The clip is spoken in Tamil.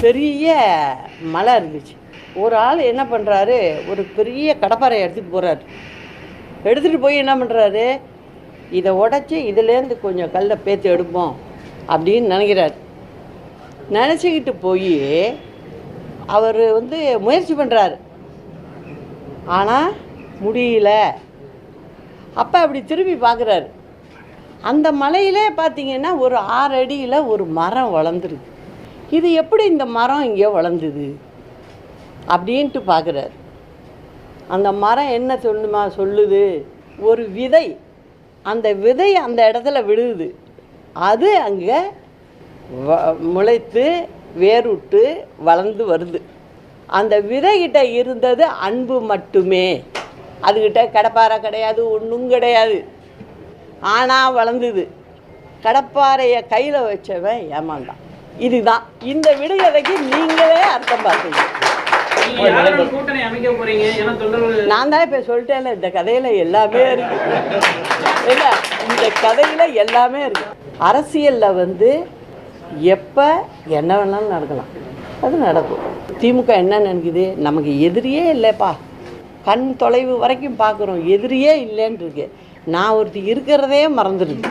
பெரிய மலை இருந்துச்சு. ஒரு ஆள் என்ன பண்ணுறாரு, ஒரு பெரிய கடப்பாரை எடுத்துகிட்டு போகிறாரு. எடுத்துகிட்டு போய் என்ன பண்ணுறாரு, இதை உடச்சி இதுலேருந்து கொஞ்சம் கல்லை பேத்து எடுப்போம் அப்படின்னு நினைக்கிறார். நினச்சிக்கிட்டு போய் அவர் முயற்சி பண்ணுறாரு, ஆனால் முடியல. அப்போ அப்படி திரும்பி பார்க்குறாரு. அந்த மலையிலே பார்த்தீங்கன்னா ஒரு 6 அடியில் ஒரு மரம் வளர்ந்துருக்கு. இது எப்படி இந்த மரம் இங்கே வளர்ந்துது அப்படின்ட்டு பார்க்குறாரு. அந்த மரம் என்ன சொல்லுது, ஒரு விதை, அந்த விதை அந்த இடத்துல விழுகுது. அது அங்கே முளைத்து வேறுட்டு வளர்ந்து வருது. அந்த விதைகிட்ட இருந்தது அன்பு மட்டுமே. அதுக்கிட்ட கடப்பாறை கிடையாது, ஒன்றும் கிடையாது. ஆனால் வளர்ந்துது. கடப்பாறையை கையில் வச்சவன் ஏமாந்தான். இதுதான் இந்த விடுகதைக்கு நீங்களே அர்த்தம் பார்த்தீங்க. நான் தான் இப்போ சொல்லிட்டேன்ல, இந்த கதையில் எல்லாமே இருக்கு. இல்லை, இந்த கதையில் எல்லாமே இருக்கு. அரசியலில் எப்போ என்ன வேணாலும் நடக்கலாம், அது நடக்கும். திமுக என்ன நினைக்குது, நமக்கு எதிரியே இல்லைப்பா, கண் தொலைவு வரைக்கும் பார்க்குறோம், எதிரியே இல்லைன்னு இருக்கு. நான் ஒருத்தி இருக்கிறதே மறந்துடுது.